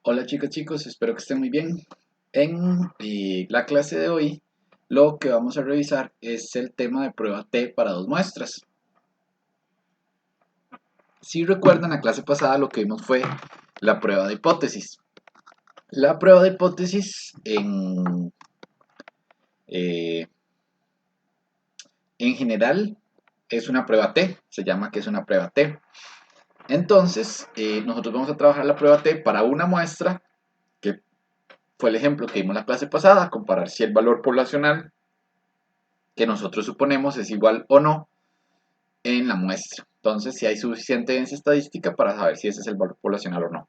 Hola chicas, chicos, espero que estén muy bien. En la clase de hoy, lo que vamos a revisar es el tema de prueba T para dos muestras. Si recuerdan, la clase pasada lo que vimos fue la prueba de hipótesis. La prueba de hipótesis eh, en general es una prueba T, se llama que es una prueba T. Entonces, nosotros vamos a trabajar la prueba T para una muestra, que fue el ejemplo que vimos la clase pasada, comparar si el valor poblacional que nosotros suponemos es igual o no en la muestra. Entonces, si hay suficiente evidencia estadística para saber si ese es el valor poblacional o no.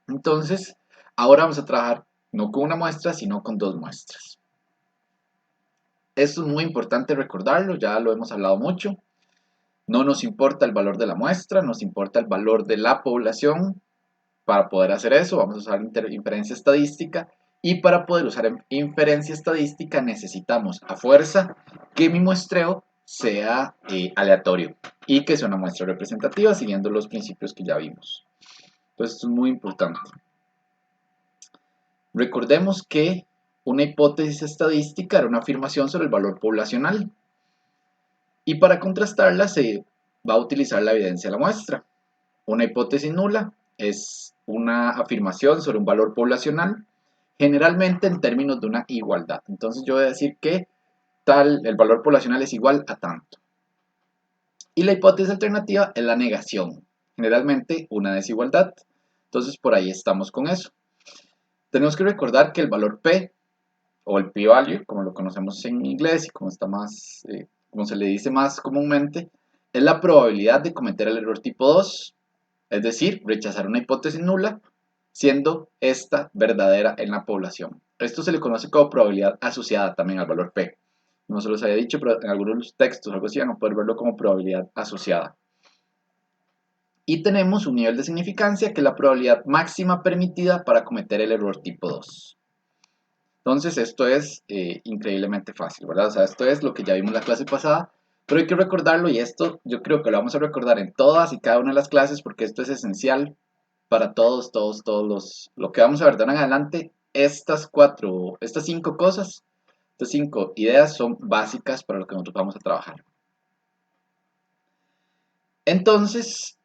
Entonces, ahora vamos a trabajar no con una muestra, sino con dos muestras. Esto es muy importante recordarlo, ya lo hemos hablado mucho. No nos importa el valor de la muestra, nos importa el valor de la población. Para poder hacer eso, vamos a usar inferencia estadística. Y para poder usar inferencia estadística necesitamos a fuerza que mi muestreo sea aleatorio y que sea una muestra representativa siguiendo los principios que ya vimos. Entonces esto es muy importante. Recordemos que una hipótesis estadística era una afirmación sobre el valor poblacional y para contrastarla se va a utilizar la evidencia de la muestra. Una hipótesis nula es una afirmación sobre un valor poblacional, generalmente en términos de una igualdad. Entonces yo voy a decir que el valor poblacional es igual a tanto. Y la hipótesis alternativa es la negación, generalmente una desigualdad. Entonces por ahí estamos con eso. Tenemos que recordar que el valor P, o el p-value, como lo conocemos en inglés y como se le dice más comúnmente, es la probabilidad de cometer el error tipo 2, es decir, rechazar una hipótesis nula, siendo esta verdadera en la población. Esto se le conoce como probabilidad asociada también al valor P. No se los había dicho, pero en algunos textos algo así van a poder verlo como probabilidad asociada. Y tenemos un nivel de significancia que es la probabilidad máxima permitida para cometer el error tipo 2. Entonces esto es increíblemente fácil, ¿verdad? O sea, esto es lo que ya vimos en la clase pasada, pero hay que recordarlo y esto yo creo que lo vamos a recordar en todas y cada una de las clases porque esto es esencial para lo que vamos a ver de ahora en adelante. Estas cinco cosas, estas cinco ideas son básicas para lo que nosotros vamos a trabajar. Entonces,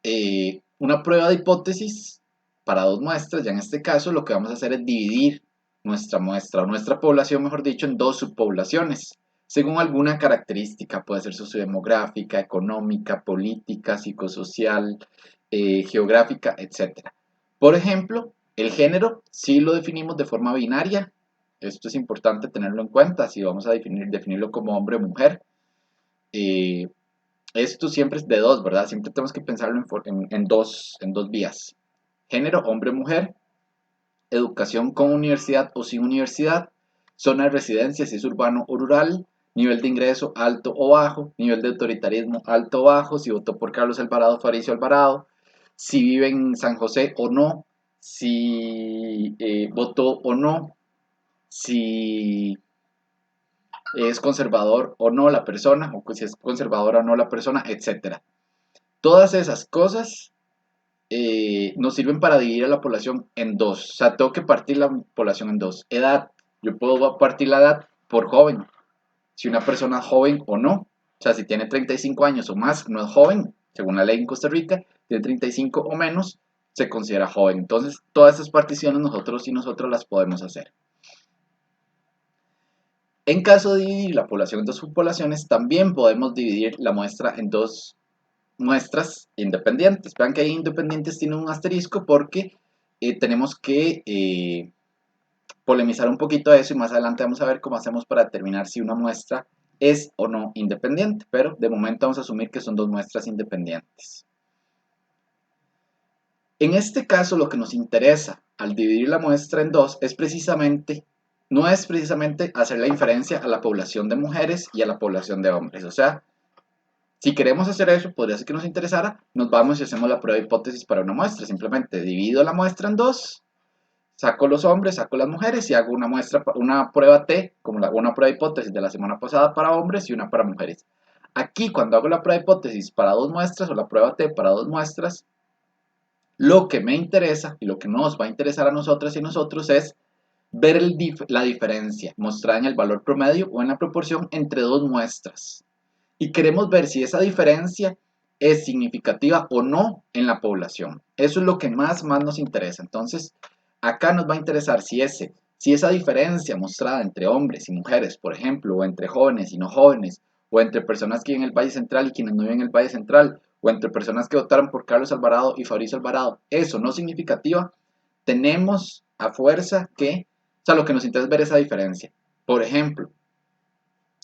una prueba de hipótesis para dos muestras, ya en este caso lo que vamos a hacer es dividir nuestra muestra o nuestra población, mejor dicho, en dos subpoblaciones, según alguna característica, puede ser sociodemográfica, económica, política, psicosocial, geográfica, etc. Por ejemplo, el género sí lo definimos de forma binaria, esto es importante tenerlo en cuenta, si vamos a definirlo como hombre o mujer. Eh, Esto siempre es de dos, ¿verdad? Siempre tenemos que pensarlo en dos vías. Género, hombre, mujer. Educación con universidad o sin universidad. Zona de residencia, si es urbano o rural. Nivel de ingreso, alto o bajo. Nivel de autoritarismo, alto o bajo. Si votó por Carlos Alvarado, Faricio Alvarado. Si vive en San José o no. Si votó o no. Si es conservador o no la persona. O si es conservadora o no la persona, etcétera. Todas esas cosas nos sirven para dividir a la población en dos. O sea, tengo que partir la población en dos. Edad. Yo puedo partir la edad por joven. Si una persona es joven o no. O sea, si tiene 35 años o más, no es joven. Según la ley en Costa Rica, tiene 35 o menos, se considera joven. Entonces, todas esas particiones nosotros y nosotros las podemos hacer. En caso de dividir la población en dos subpoblaciones, también podemos dividir la muestra en dos muestras independientes. Vean que ahí independientes tiene un asterisco porque tenemos que polemizar un poquito eso y más adelante vamos a ver cómo hacemos para determinar si una muestra es o no independiente, pero de momento vamos a asumir que son dos muestras independientes. En este caso lo que nos interesa al dividir la muestra en dos no es precisamente hacer la inferencia a la población de mujeres y a la población de hombres, o sea, si queremos hacer eso, podría ser que nos interesara, nos vamos y hacemos la prueba de hipótesis para una muestra. Simplemente divido la muestra en dos, saco los hombres, saco las mujeres y hago una prueba T, como una prueba de hipótesis de la semana pasada para hombres y una para mujeres. Aquí, cuando hago la prueba de hipótesis para dos muestras o la prueba T para dos muestras, Lo que me interesa y lo que nos va a interesar a nosotras y nosotros es ver la diferencia mostrada en el valor promedio o en la proporción entre dos muestras. Y queremos ver si esa diferencia es significativa o no en la población. Eso es lo que más nos interesa. Entonces, acá nos va a interesar si esa diferencia mostrada entre hombres y mujeres, por ejemplo, o entre jóvenes y no jóvenes, o entre personas que viven en el Valle Central y quienes no viven en el Valle Central, o entre personas que votaron por Carlos Alvarado y Fabricio Alvarado, eso no es significativa, tenemos a fuerza que, o sea, lo que nos interesa es ver esa diferencia. Por ejemplo,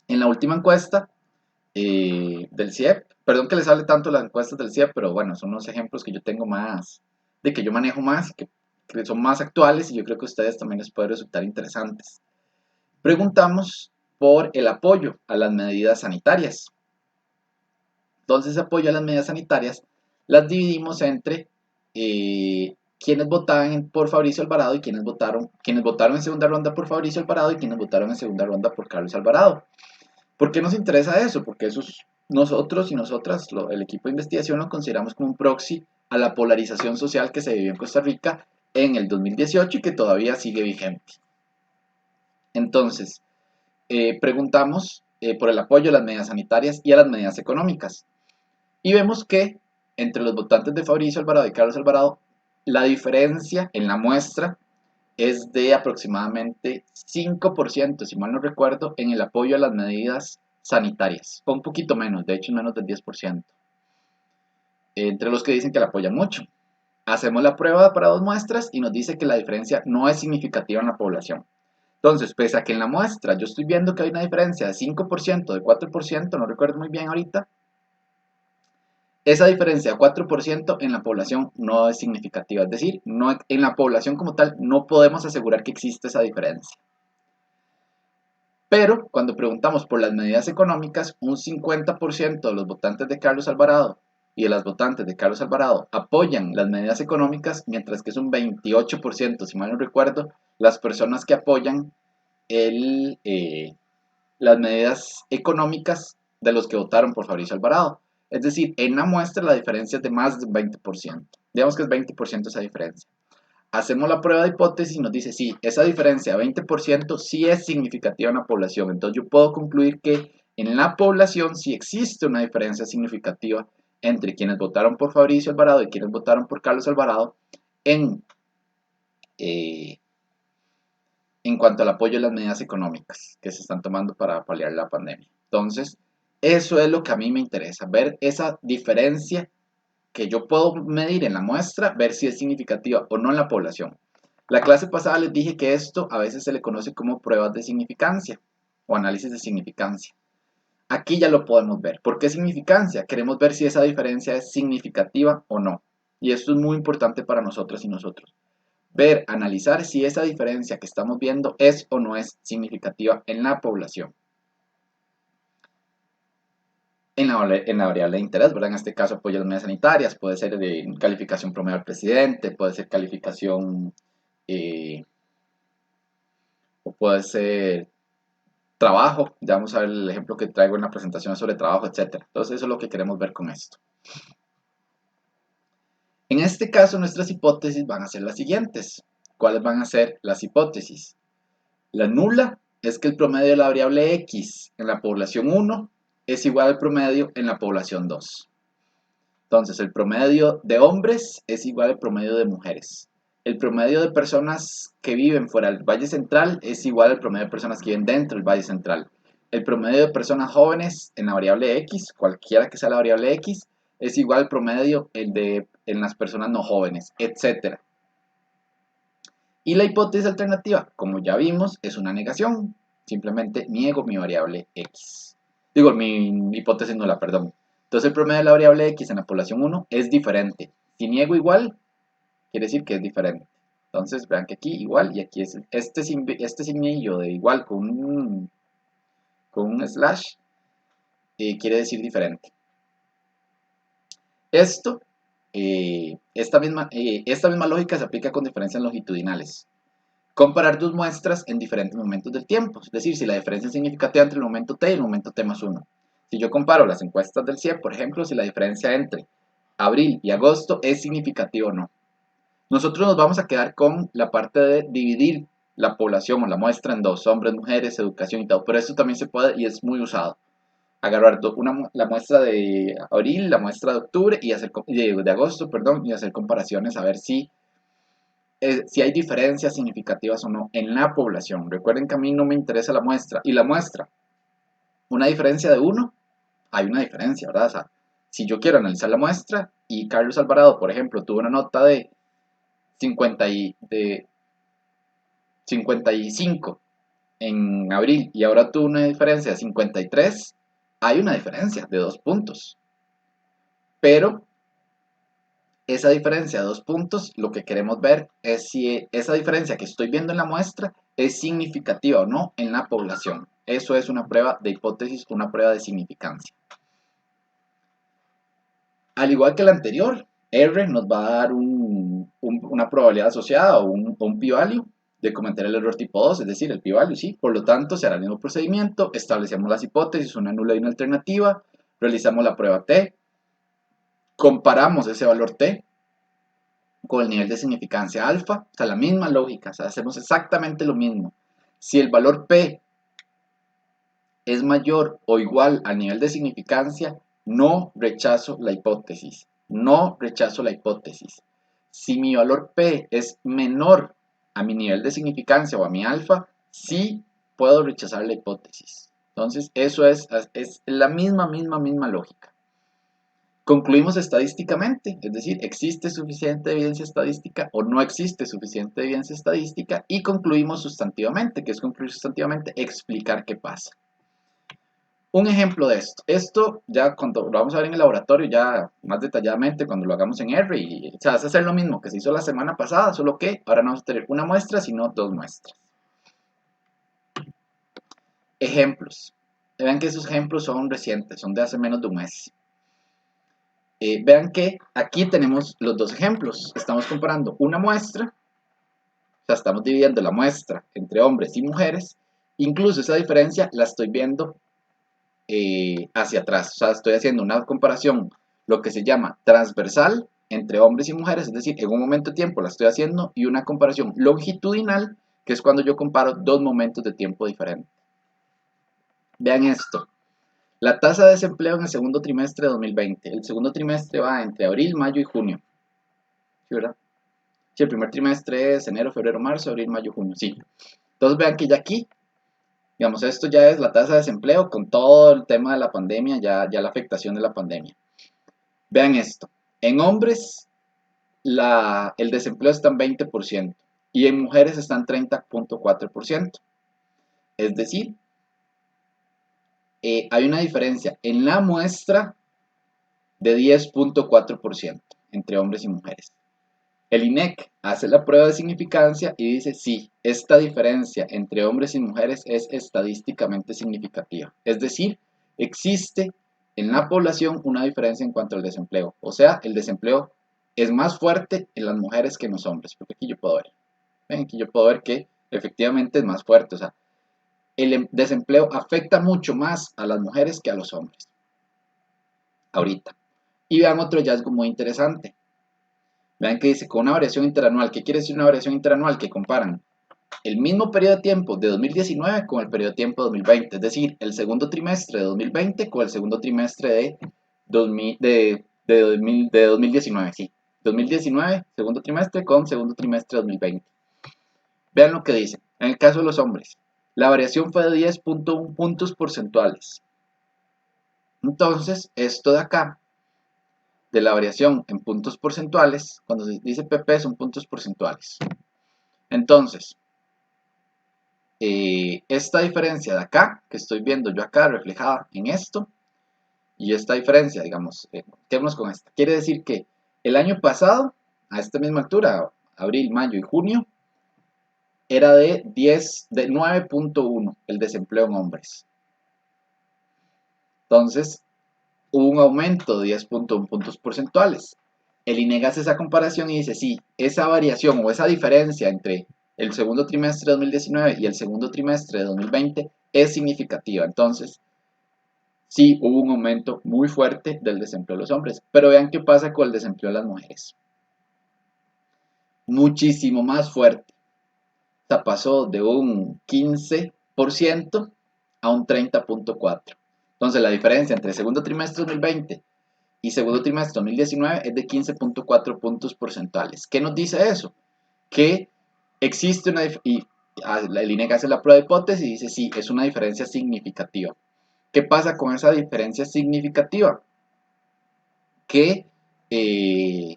en la última encuesta del CIEP, perdón que les hable tanto las encuestas del CIEP, pero bueno, son unos ejemplos que yo tengo más, de que yo manejo más, que son más actuales y yo creo que a ustedes también les puede resultar interesantes. Preguntamos por el apoyo a las medidas sanitarias. Entonces, apoyo a las medidas sanitarias las dividimos entre quienes votaban por Fabricio Alvarado y quienes votaron en segunda ronda por Fabricio Alvarado y quienes votaron en segunda ronda por Carlos Alvarado. ¿Por qué nos interesa eso? Porque nosotros y nosotras, el equipo de investigación, lo consideramos como un proxy a la polarización social que se vivió en Costa Rica en el 2018 y que todavía sigue vigente. Entonces, preguntamos por el apoyo a las medidas sanitarias y a las medidas económicas. Y vemos que entre los votantes de Fabricio Alvarado y Carlos Alvarado, la diferencia en la muestra es de aproximadamente 5%, si mal no recuerdo, en el apoyo a las medidas sanitarias. O un poquito menos, de hecho menos del 10%. Entre los que dicen que la apoyan mucho. Hacemos la prueba para dos muestras y nos dice que la diferencia no es significativa en la población. Entonces, pese a que en la muestra yo estoy viendo que hay una diferencia de 5%, de 4%, no recuerdo muy bien ahorita, esa diferencia de 4% en la población no es significativa. Es decir, en la población como tal no podemos asegurar que existe esa diferencia. Pero cuando preguntamos por las medidas económicas, un 50% de los votantes de Carlos Alvarado y de las votantes de Carlos Alvarado apoyan las medidas económicas, mientras que es un 28%, si mal no recuerdo, las personas que apoyan las medidas económicas de los que votaron por Fabricio Alvarado. Es decir, en la muestra la diferencia es de más del 20%. Digamos que es 20% esa diferencia. Hacemos la prueba de hipótesis y nos dice, sí, esa diferencia de 20% sí es significativa en la población. Entonces yo puedo concluir que en la población sí existe una diferencia significativa entre quienes votaron por Fabricio Alvarado y quienes votaron por Carlos Alvarado en, eh, en cuanto al apoyo a las medidas económicas que se están tomando para paliar la pandemia. Entonces, eso es lo que a mí me interesa, ver esa diferencia que yo puedo medir en la muestra, ver si es significativa o no en la población. La clase pasada les dije que esto a veces se le conoce como pruebas de significancia o análisis de significancia. Aquí ya lo podemos ver. ¿Por qué significancia? Queremos ver si esa diferencia es significativa o no. Y esto es muy importante para nosotras y nosotros. Ver, analizar si esa diferencia que estamos viendo es o no es significativa en la población. En la variable de interés, ¿verdad? En este caso apoyo a las medidas sanitarias, puede ser de calificación promedio al presidente, puede ser calificación o puede ser trabajo, ya vamos a ver el ejemplo que traigo en la presentación sobre trabajo, etcétera. Entonces eso es lo que queremos ver con esto. En este caso nuestras hipótesis van a ser las siguientes. ¿Cuáles van a ser las hipótesis? La nula es que el promedio de la variable X en la población 1 es igual al promedio en la población 2. Entonces, el promedio de hombres es igual al promedio de mujeres. El promedio de personas que viven fuera del Valle Central es igual al promedio de personas que viven dentro del Valle Central. El promedio de personas jóvenes en la variable X, cualquiera que sea la variable X, es igual al promedio en las personas no jóvenes, etc. Y la hipótesis alternativa, como ya vimos, es una negación. Simplemente niego mi variable X. Digo, mi hipótesis nula, perdón. Entonces el promedio de la variable X en la población 1 es diferente. Si niego igual, quiere decir que es diferente. Entonces vean que aquí igual y aquí es este signillo de igual con un slash quiere decir diferente. Esta misma lógica se aplica con diferencias longitudinales. Comparar dos muestras en diferentes momentos del tiempo, es decir, si la diferencia es significativa entre el momento t y el momento t más 1. Si yo comparo las encuestas del CIEP, por ejemplo, si la diferencia entre abril y agosto es significativa o no. Nosotros nos vamos a quedar con la parte de dividir la población o la muestra en dos, hombres, mujeres, educación y todo, pero esto también se puede y es muy usado. Agarrar la muestra de abril, la muestra de octubre y hacer, de agosto, perdón, y hacer comparaciones a ver si hay diferencias significativas o no en la población. Recuerden que a mí no me interesa la muestra. Y la muestra, una diferencia de uno, hay una diferencia, ¿verdad? O sea, si yo quiero analizar la muestra y Carlos Alvarado, por ejemplo, tuvo una nota de 55 en abril y ahora tuvo una diferencia de 53, hay una diferencia de 2 puntos. Pero esa diferencia de 2 puntos, lo que queremos ver es si esa diferencia que estoy viendo en la muestra es significativa o no en la población. Eso es una prueba de hipótesis, una prueba de significancia. Al igual que la anterior, R nos va a dar una probabilidad asociada o un p-value de cometer el error tipo 2, es decir, el p-value, sí. Por lo tanto, se hará el mismo procedimiento, establecemos las hipótesis, una nula y una alternativa, realizamos la prueba T, comparamos ese valor T con el nivel de significancia alfa, o sea, la misma lógica, o sea, hacemos exactamente lo mismo. Si el valor P es mayor o igual al nivel de significancia, no rechazo la hipótesis. No rechazo la hipótesis. Si mi valor P es menor a mi nivel de significancia o a mi alfa, sí puedo rechazar la hipótesis. Entonces, eso es la misma lógica. Concluimos estadísticamente, es decir, existe suficiente evidencia estadística o no existe suficiente evidencia estadística, y concluimos sustantivamente, que es concluir sustantivamente, explicar qué pasa. Un ejemplo de esto ya cuando lo vamos a ver en el laboratorio ya más detalladamente cuando lo hagamos en R, y o sea, es hacer lo mismo que se hizo la semana pasada, solo que ahora no vamos a tener una muestra, sino dos muestras. Ejemplos. Vean que esos ejemplos son recientes, son de hace menos de un mes. Vean que aquí tenemos los dos ejemplos. Estamos comparando una muestra, o sea, estamos dividiendo la muestra entre hombres y mujeres. Incluso esa diferencia la estoy viendo hacia atrás. O sea, estoy haciendo una comparación, lo que se llama transversal entre hombres y mujeres, es decir, en un momento de tiempo la estoy haciendo, y una comparación longitudinal, que es cuando yo comparo dos momentos de tiempo diferentes. Vean esto. La tasa de desempleo en el segundo trimestre de 2020. El segundo trimestre va entre abril, mayo y junio. ¿Sí, verdad? Sí, el primer trimestre es enero, febrero, marzo, abril, mayo, junio. Sí. Entonces vean que ya aquí, digamos, esto ya es la tasa de desempleo con todo el tema de la pandemia, ya la afectación de la pandemia. Vean esto. En hombres, el desempleo está en 20% y en mujeres está en 30.4%. Es decir, hay una diferencia en la muestra de 10.4% entre hombres y mujeres. El INEC hace la prueba de significancia y dice, sí, esta diferencia entre hombres y mujeres es estadísticamente significativa. Es decir, existe en la población una diferencia en cuanto al desempleo. O sea, el desempleo es más fuerte en las mujeres que en los hombres. Porque aquí yo puedo ver. ¿Ven? Aquí yo puedo ver que efectivamente es más fuerte. O sea, el desempleo afecta mucho más a las mujeres que a los hombres. Ahorita. Y vean otro hallazgo muy interesante. Vean que dice con una variación interanual. ¿Qué quiere decir una variación interanual? Que comparan el mismo periodo de tiempo de 2019 con el periodo de tiempo de 2020. Es decir, el segundo trimestre de 2020 con el segundo trimestre de 2019. Sí, 2019, segundo trimestre con segundo trimestre de 2020. Vean lo que dice. En el caso de los hombres, la variación fue de 10.1 puntos porcentuales. Entonces, esto de acá, de la variación en puntos porcentuales, cuando se dice PP son puntos porcentuales. Entonces, esta diferencia de acá, que estoy viendo yo acá reflejada en esto, y esta diferencia, digamos, quedémonos con esta. Quiere decir que el año pasado, a esta misma altura, abril, mayo y junio, era de 9.1 el desempleo en hombres. Entonces, hubo un aumento de 10.1 puntos porcentuales. El INEG hace esa comparación y dice, sí, esa variación o esa diferencia entre el segundo trimestre de 2019 y el segundo trimestre de 2020 es significativa. Entonces, sí hubo un aumento muy fuerte del desempleo de los hombres. Pero vean qué pasa con el desempleo de las mujeres. muchísimo más fuerte. O sea, pasó de un 15% a un 30.4%. Entonces, la diferencia entre segundo trimestre 2020 y segundo trimestre 2019 es de 15.4 puntos porcentuales. ¿Qué nos dice eso? Que existe una y el INEC hace la prueba de hipótesis y dice sí, es una diferencia significativa. ¿Qué pasa con esa diferencia significativa? Que, eh,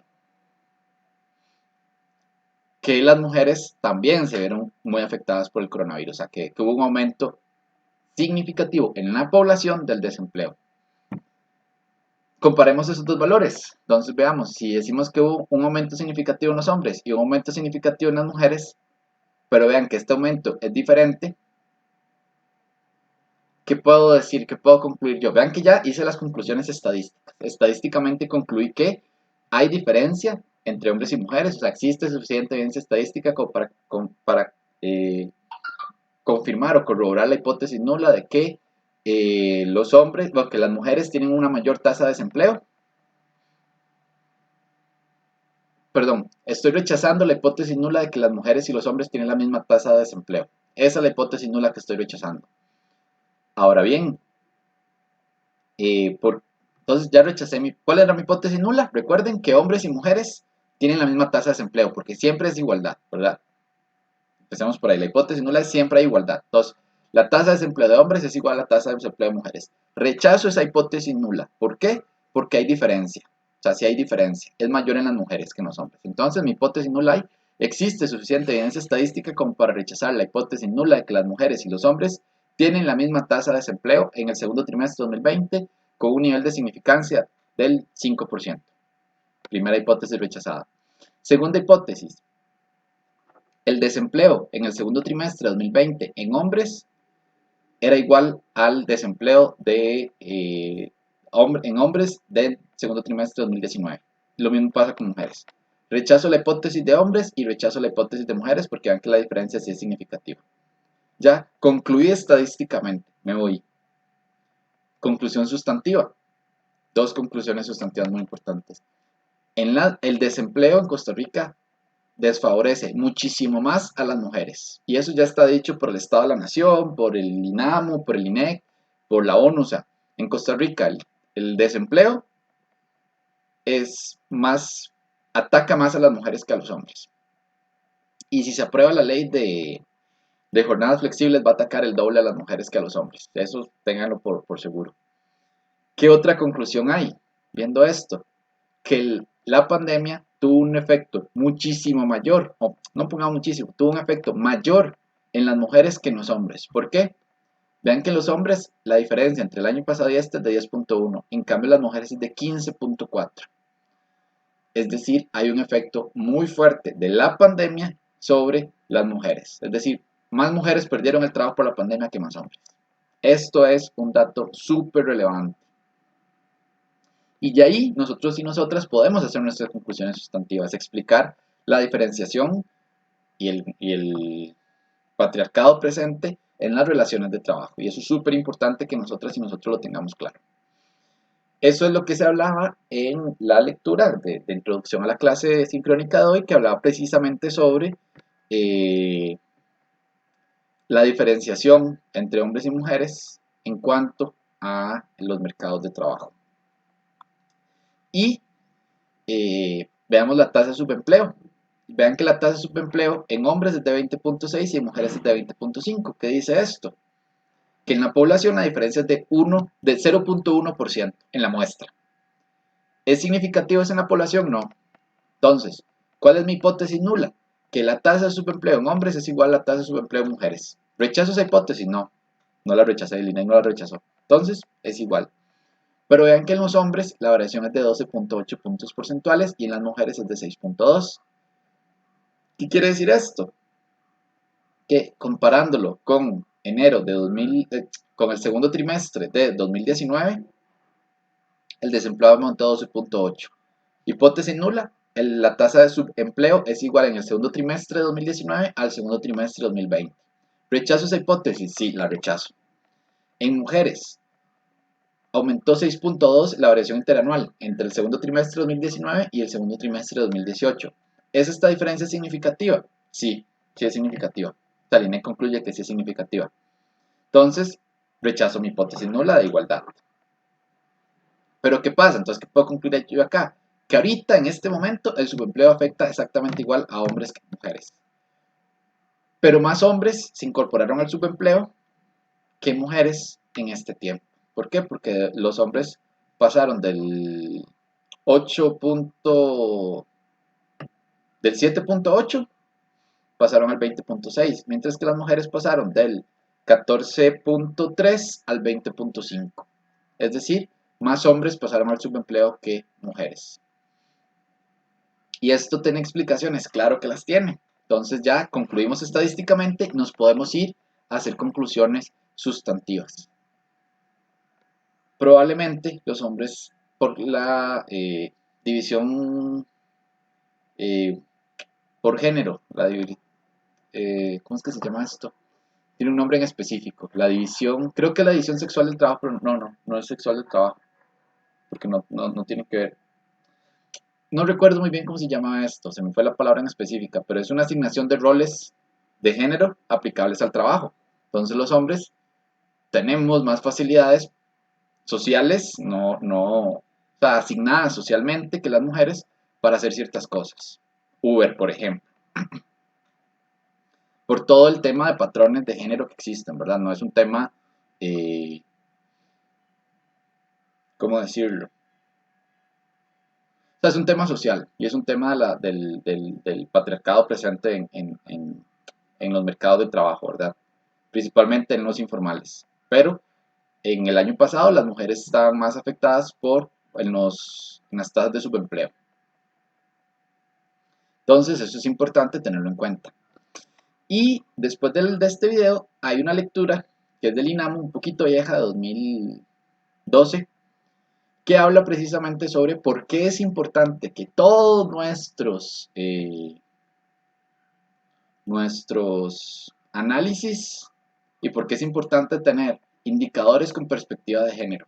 que las mujeres también se vieron muy afectadas por el coronavirus, o sea, que hubo un aumento significativo en la población del desempleo. Comparemos esos dos valores. Entonces veamos, si decimos que hubo un aumento significativo en los hombres y un aumento significativo en las mujeres, pero vean que este aumento es diferente, ¿qué puedo decir? ¿Qué puedo concluir yo? Vean que ya hice las conclusiones estadísticas. Estadísticamente concluí que hay diferencia entre hombres y mujeres, o sea, existe suficiente evidencia estadística como para confirmar o corroborar la hipótesis nula de que los hombres, bueno, que las mujeres tienen una mayor tasa de desempleo. Perdón, estoy rechazando la hipótesis nula de que las mujeres y los hombres tienen la misma tasa de desempleo. Esa es la hipótesis nula que estoy rechazando. Ahora bien, entonces ya rechacé ¿cuál era mi hipótesis nula? Recuerden que hombres y mujeres tienen la misma tasa de desempleo, porque siempre es igualdad, ¿verdad? Empecemos por ahí, la hipótesis nula es siempre hay igualdad. Entonces, la tasa de desempleo de hombres es igual a la tasa de desempleo de mujeres. Rechazo esa hipótesis nula. ¿Por qué? Porque hay diferencia. O sea, si hay diferencia, es mayor en las mujeres que en los hombres. Entonces, mi hipótesis nula hay, existe suficiente evidencia estadística como para rechazar la hipótesis nula de que las mujeres y los hombres tienen la misma tasa de desempleo en el segundo trimestre de 2020 con un nivel de significancia del 5%. Primera hipótesis rechazada. Segunda hipótesis, el desempleo en el segundo trimestre de 2020 en hombres era igual al desempleo en hombres del segundo trimestre de 2019. Lo mismo pasa con mujeres. Rechazo la hipótesis de hombres y rechazo la hipótesis de mujeres porque vean que la diferencia sí es significativa. Ya concluí estadísticamente, me voy. Conclusión sustantiva. Dos conclusiones sustantivas muy importantes. El desempleo en Costa Rica desfavorece muchísimo más a las mujeres. Y eso ya está dicho por el Estado de la Nación, por el INAMU, por el INEC, por la ONU. O sea, en Costa Rica el desempleo es más, ataca más a las mujeres que a los hombres. Y si se aprueba la ley de jornadas flexibles, va a atacar el doble a las mujeres que a los hombres. Eso ténganlo por seguro. ¿Qué otra conclusión hay viendo esto? Que la pandemia tuvo un efecto muchísimo mayor, o no pongamos muchísimo, tuvo un efecto mayor en las mujeres que en los hombres. ¿Por qué? Vean que en los hombres la diferencia entre el año pasado y este es de 10.1, en cambio las mujeres es de 15.4. Es decir, hay un efecto muy fuerte de la pandemia sobre las mujeres. Es decir, más mujeres perdieron el trabajo por la pandemia que más hombres. Esto es un dato súper relevante. Y de ahí nosotros y nosotras podemos hacer nuestras conclusiones sustantivas, explicar la diferenciación y el patriarcado presente en las relaciones de trabajo. Y eso es súper importante que nosotras y nosotros lo tengamos claro. Eso es lo que se hablaba en la lectura de introducción a la clase sincrónica de hoy, que hablaba precisamente sobre la diferenciación entre hombres y mujeres en cuanto a los mercados de trabajo. Y veamos la tasa de subempleo. Vean que la tasa de subempleo en hombres es de 20.6 y en mujeres es de 20.5. ¿Qué dice esto? Que en la población la diferencia es de 0.1% en la muestra. ¿Es significativo eso en la población? No. Entonces, ¿cuál es mi hipótesis nula? Que la tasa de subempleo en hombres es igual a la tasa de subempleo en mujeres. ¿Rechazo esa hipótesis? No. No la rechacé, el INEC no la rechazó. Entonces, es igual. Pero vean que en los hombres la variación es de 12.8 puntos porcentuales y en las mujeres es de 6.2. ¿Qué quiere decir esto? Que comparándolo con con el segundo trimestre de 2019, el desempleo aumentó a 12.8. Hipótesis nula, la tasa de subempleo es igual en el segundo trimestre de 2019 al segundo trimestre de 2020. ¿Rechazo esa hipótesis? Sí, la rechazo. En mujeres, aumentó 6.2 la variación interanual entre el segundo trimestre de 2019 y el segundo trimestre de 2018. ¿Es esta diferencia significativa? Sí, sí es significativa. Esta línea concluye que sí es significativa. Entonces, rechazo mi hipótesis nula de igualdad. Pero ¿qué pasa? Entonces, ¿qué puedo concluir yo acá? Que ahorita, en este momento, el subempleo afecta exactamente igual a hombres que a mujeres. Pero más hombres se incorporaron al subempleo que mujeres en este tiempo. ¿Por qué? Porque los hombres pasaron del 8. Del 7.8 pasaron al 20.6, mientras que las mujeres pasaron del 14.3 al 20.5. Es decir, más hombres pasaron al subempleo que mujeres. ¿Y esto tiene explicaciones? Claro que las tiene. Entonces ya concluimos estadísticamente, nos podemos ir a hacer conclusiones sustantivas. Probablemente los hombres, por la división por género, ¿cómo es que se llama esto? Tiene un nombre en específico. La división, creo que la división sexual del trabajo, pero no es sexual del trabajo, porque no tiene que ver. No recuerdo muy bien cómo se llama esto, se me fue la palabra en específica, pero es una asignación de roles de género aplicables al trabajo. Entonces los hombres tenemos más facilidades sociales, o sea, asignadas socialmente que las mujeres para hacer ciertas cosas. Uber, por ejemplo. Por todo el tema de patrones de género que existen, ¿verdad? No es un tema, ¿cómo decirlo? O sea, es un tema social y es un tema del patriarcado presente en los mercados de trabajo, ¿verdad? Principalmente en los informales. Pero en el año pasado las mujeres estaban más afectadas en las tasas de subempleo. Entonces, eso es importante tenerlo en cuenta. Y después de este video hay una lectura que es del INAMU, un poquito vieja, de 2012, que habla precisamente sobre por qué es importante que todos nuestros análisis y por qué es importante tener indicadores con perspectiva de género.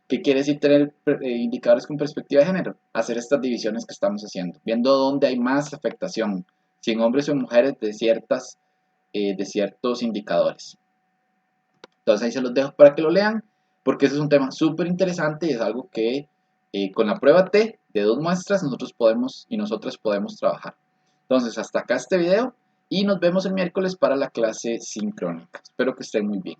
¿Qué quiere decir tener indicadores con perspectiva de género? Hacer estas divisiones que estamos haciendo, viendo dónde hay más afectación, si en hombres o en mujeres de ciertos indicadores. Entonces ahí se los dejo para que lo lean, porque ese es un tema súper interesante y es algo que con la prueba T de 2 muestras nosotros podemos y nosotras podemos trabajar. Entonces hasta acá este video y nos vemos el miércoles para la clase sincrónica. Espero que estén muy bien.